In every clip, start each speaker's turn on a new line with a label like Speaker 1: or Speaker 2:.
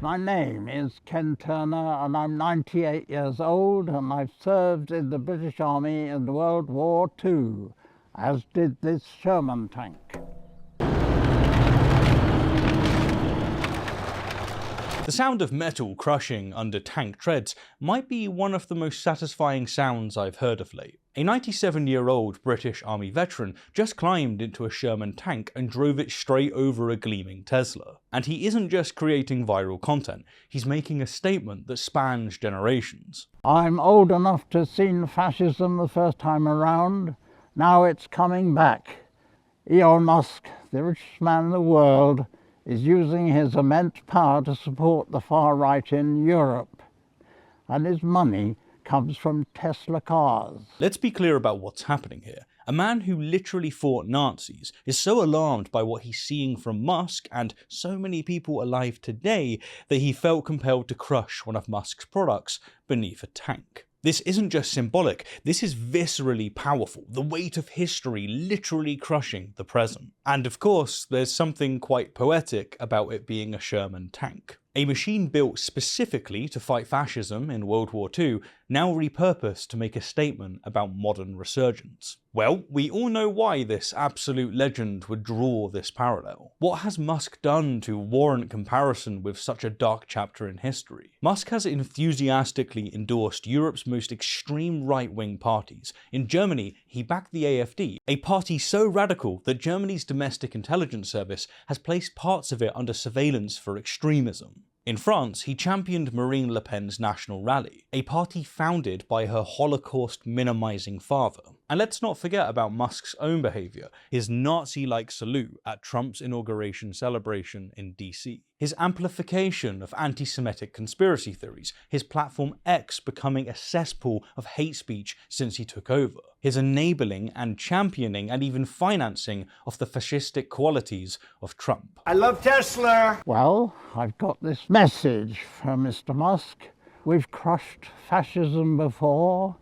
Speaker 1: my name is Ken Turner and I'm 98 years old and I've served in the British Army in World War II, as did this Sherman tank.
Speaker 2: The sound of metal crushing under tank treads might be one of the most satisfying sounds I've heard of late. A 97-year-old British Army veteran just climbed into a Sherman tank and drove it straight over a gleaming Tesla. And he isn't just creating viral content, he's making a statement that spans generations.
Speaker 1: I'm old enough to have seen fascism the first time around. Now it's coming back. Elon Musk, the richest man in the world, is using his immense power to support the far right in Europe. And his money comes from Tesla cars.
Speaker 2: Let's be clear about what's happening here. A man who literally fought Nazis is so alarmed by what he's seeing from Musk and so many people alive today that he felt compelled to crush one of Musk's products beneath a tank. This isn't just symbolic, this is viscerally powerful, the weight of history literally crushing the present. And of course, there's something quite poetic about it being a Sherman tank. A machine built specifically to fight fascism in World War II, now repurposed to make a statement about modern resurgence. Well, we all know why this absolute legend would draw this parallel. What has Musk done to warrant comparison with such a dark chapter in history? Musk has enthusiastically endorsed Europe's most extreme right-wing parties. In Germany, he backed the AfD, a party so radical that Germany's domestic intelligence service has placed parts of it under surveillance for extremism. In France, he championed Marine Le Pen's National Rally, a party founded by her Holocaust-minimizing father. And let's not forget about Musk's own behaviour, his Nazi-like salute at Trump's inauguration celebration in DC. His amplification of anti-Semitic conspiracy theories, his platform X becoming a cesspool of hate speech since he took over, his enabling and championing and even financing of the fascistic qualities of Trump.
Speaker 3: I love Tesla!
Speaker 1: Well, I've got this message from Mr. Musk. We've crushed fascism before,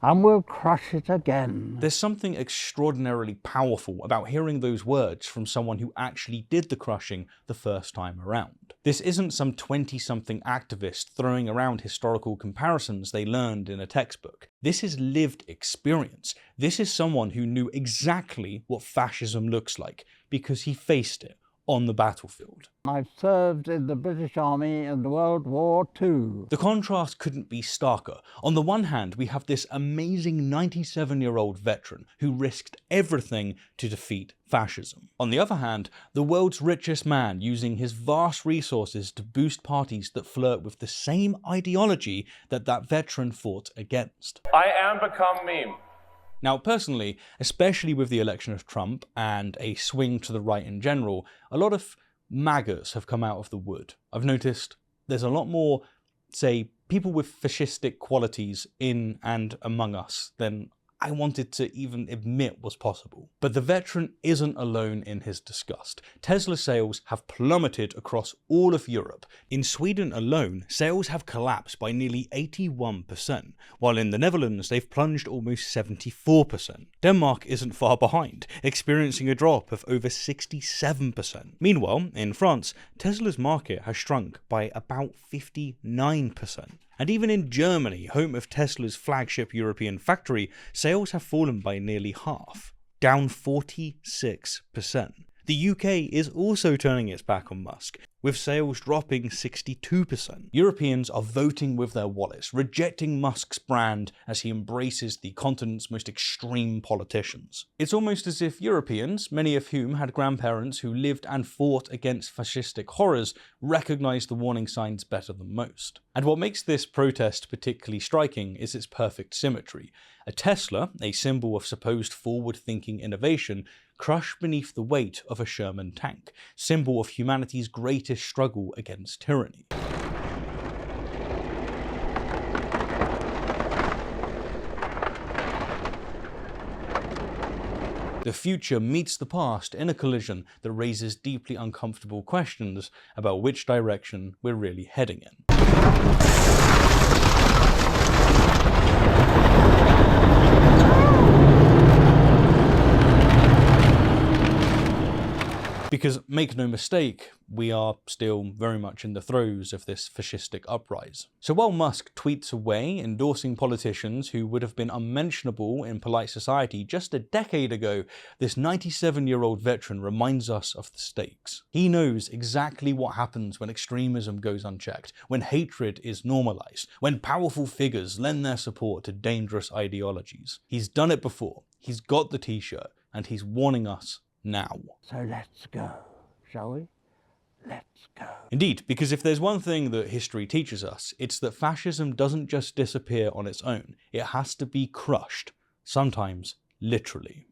Speaker 1: and we'll crush it again.
Speaker 2: There's something extraordinarily powerful about hearing those words from someone who actually did the crushing the first time around. This isn't some 20-something activist throwing around historical comparisons they learned in a textbook. This is lived experience. This is someone who knew exactly what fascism looks like because he faced it on the battlefield.
Speaker 1: I've served in the British Army in World War II.
Speaker 2: The contrast couldn't be starker. On the one hand, we have this amazing 97-year-old veteran who risked everything to defeat fascism. On the other hand, the world's richest man using his vast resources to boost parties that flirt with the same ideology that that veteran fought against.
Speaker 3: I am become meme.
Speaker 2: Now personally, especially with the election of Trump and a swing to the right in general, a lot of MAGAs have come out of the wood. I've noticed there's a lot more, say, people with fascistic qualities in and among us than I wanted to even admit was possible. But the veteran isn't alone in his disgust. Tesla sales have plummeted across all of Europe. In Sweden alone, sales have collapsed by nearly 81%, while in the Netherlands they've plunged almost 74%. Denmark isn't far behind, experiencing a drop of over 67%. Meanwhile, in France, Tesla's market has shrunk by about 59%. And even in Germany, home of Tesla's flagship European factory, sales have fallen by nearly half, down 46%. The UK is also turning its back on Musk, with sales dropping 62%. Europeans are voting with their wallets, rejecting Musk's brand as he embraces the continent's most extreme politicians. It's almost as if Europeans, many of whom had grandparents who lived and fought against fascistic horrors, recognize the warning signs better than most. And what makes this protest particularly striking is its perfect symmetry. A Tesla, a symbol of supposed forward-thinking innovation, crushed beneath the weight of a Sherman tank, symbol of humanity's greatest struggle against tyranny. The future meets the past in a collision that raises deeply uncomfortable questions about which direction we're really heading in. Because make no mistake, we are still very much in the throes of this fascistic uprise. So while Musk tweets away endorsing politicians who would have been unmentionable in polite society just a decade ago, this 97-year-old veteran reminds us of the stakes. He knows exactly what happens when extremism goes unchecked, when hatred is normalized, when powerful figures lend their support to dangerous ideologies. He's done it before, he's got the t-shirt, and he's warning us now.
Speaker 1: So let's go, shall we? Let's go.
Speaker 2: Indeed, because if there's one thing that history teaches us, it's that fascism doesn't just disappear on its own. It has to be crushed, sometimes literally.